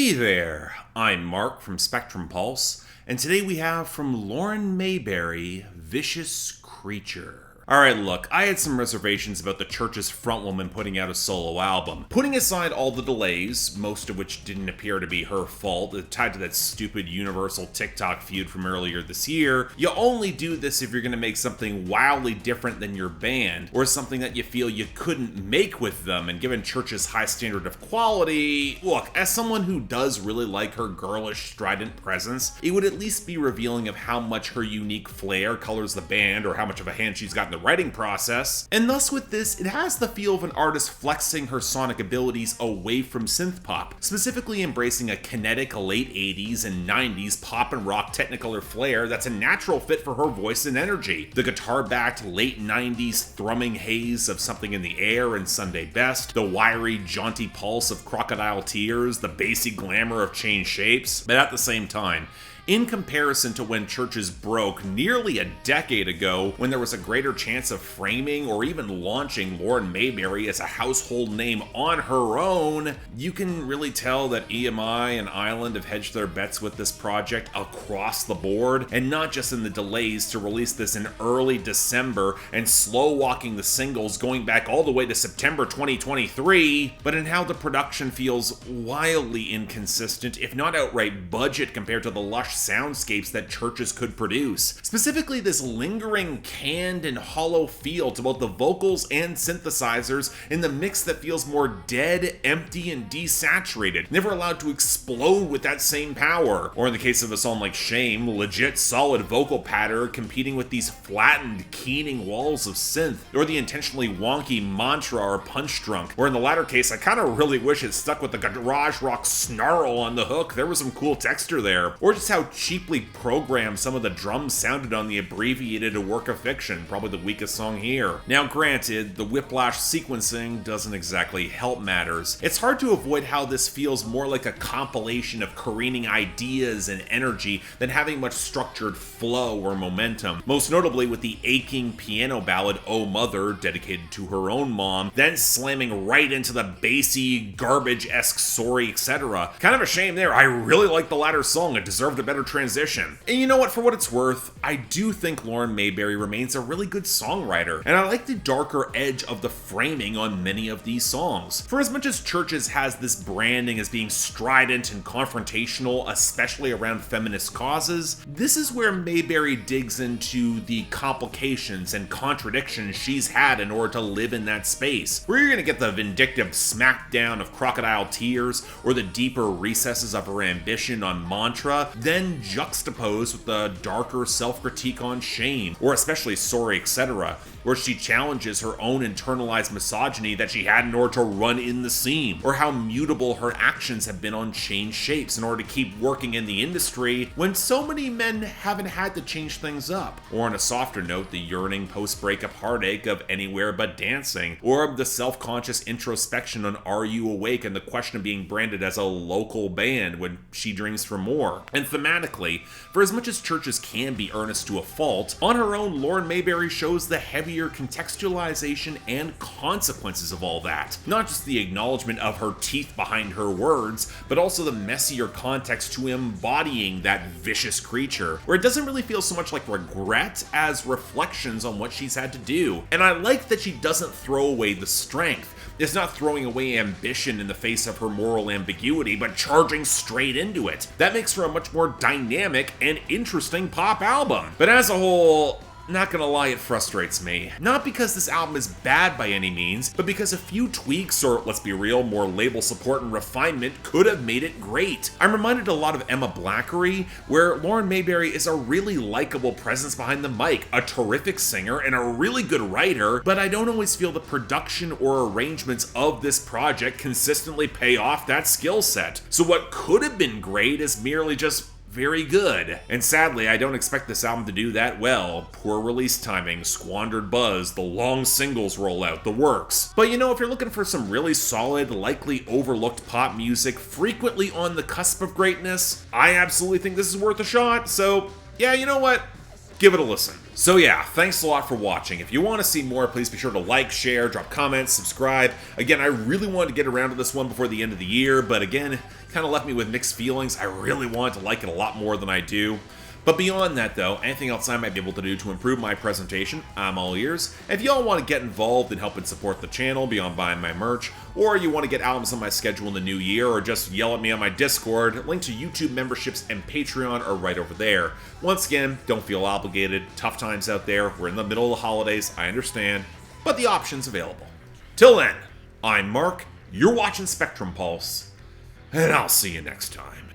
Hey there, I'm Mark from Spectrum Pulse, and today we have from Lauren Mayberry, Vicious Creature. Alright, look, I had some reservations about the Church's frontwoman putting out a solo album. Putting aside all the delays, most of which didn't appear to be her fault, tied to that stupid Universal TikTok feud from earlier this year, you only do this if you're gonna make something wildly different than your band, or something that you feel you couldn't make with them, and given Church's high standard of quality, look, as someone who does really like her girlish, strident presence, it would at least be revealing of how much her unique flair colors the band, or how much of a hand she's got in the writing process. And thus with this, it has the feel of an artist flexing her sonic abilities away from synth pop, specifically embracing a kinetic late 80s and 90s pop and rock technicolor flair that's a natural fit for her voice and energy. The guitar-backed late 90s thrumming haze of Something in the Air and Sunday Best, the wiry, jaunty pulse of Crocodile Tears, the bassy glamour of Change Shapes, but at the same time, in comparison to when Churches broke nearly a decade ago, when there was a greater chance of framing or even launching Lauren Mayberry as a household name on her own, you can really tell that EMI and Island have hedged their bets with this project across the board, and not just in the delays to release this in early December and slow walking the singles going back all the way to September 2023, but in how the production feels wildly inconsistent, if not outright budget compared to the lush soundscapes that Churches could produce. Specifically, this lingering, canned, and hollow feel to both the vocals and synthesizers in the mix that feels more dead, empty, and desaturated, never allowed to explode with that same power. Or in the case of a song like Shame, legit solid vocal patter competing with these flattened, keening walls of synth, or the intentionally wonky Mantra or Punch Drunk, or in the latter case, I kinda really wish it stuck with the garage rock snarl on the hook. There was some cool texture there. Or just how cheaply programmed some of the drums sounded on the abbreviated A Work of Fiction, probably the weakest song here. Now granted, the whiplash sequencing doesn't exactly help matters. It's hard to avoid how this feels more like a compilation of careening ideas and energy than having much structured flow or momentum, most notably with the aching piano ballad Oh Mother, dedicated to her own mom, then slamming right into the bassy, garbage-esque Sorry, etc. Kind of a shame there. I really like the latter song. It deserved a better transition. And you know what, for what it's worth, I do think Lauren Mayberry remains a really good songwriter, and I like the darker edge of the framing on many of these songs. For as much as Churches has this branding as being strident and confrontational, especially around feminist causes, this is where Mayberry digs into the complications and contradictions she's had in order to live in that space, where you're gonna get the vindictive smackdown of Crocodile Tears, or the deeper recesses of her ambition on Mantra, then juxtaposed with the darker self-critique on Shame, or especially Sorry, etc., where she challenges her own internalized misogyny that she had in order to run in the scene, or how mutable her actions have been on Change Shapes in order to keep working in the industry when so many men haven't had to change things up, or on a softer note, the yearning post-breakup heartache of Anywhere But Dancing, or the self-conscious introspection on Are You Awake and the question of being branded as a local band when she dreams for more. And thematically, for as much as Churches can be earnest to a fault, on her own, Lauren Mayberry shows the heavier contextualization and consequences of all that. Not just the acknowledgement of her teeth behind her words, but also the messier context to embodying that vicious creature, where it doesn't really feel so much like regret as reflections on what she's had to do. And I like that she doesn't throw away the strength. It's not throwing away ambition in the face of her moral ambiguity, but charging straight into it. That makes for a much more dynamic and interesting pop album. But as a whole, not gonna lie, it frustrates me. Not because this album is bad by any means, but because a few tweaks, or let's be real, more label support and refinement could have made it great. I'm reminded a lot of Emma Blackery, where Lauren Mayberry is a really likable presence behind the mic, a terrific singer, and a really good writer, but I don't always feel the production or arrangements of this project consistently pay off that skill set. So what could have been great is merely just very good. And sadly, I don't expect this album to do that well. Poor release timing, squandered buzz, the long singles rollout, the works. But you know, if you're looking for some really solid, likely overlooked pop music, frequently on the cusp of greatness, I absolutely think this is worth a shot. So yeah, you know what? give it a listen. So yeah, thanks a lot for watching. If you want to see more, please be sure to like, share, drop comments, subscribe. Again, I really wanted to get around to this one before the end of the year, but again, kind of left me with mixed feelings. I really wanted to like it a lot more than I do. But beyond that though, anything else I might be able to do to improve my presentation, I'm all ears. If y'all want to get involved and help and support the channel beyond buying my merch, or you want to get albums on my schedule in the new year, or just yell at me on my Discord, link to YouTube memberships and Patreon are right over there. Once again, don't feel obligated. Tough times out there. We're in the middle of the holidays, I understand, but the option's available. Till then, I'm Mark, you're watching Spectrum Pulse, and I'll see you next time.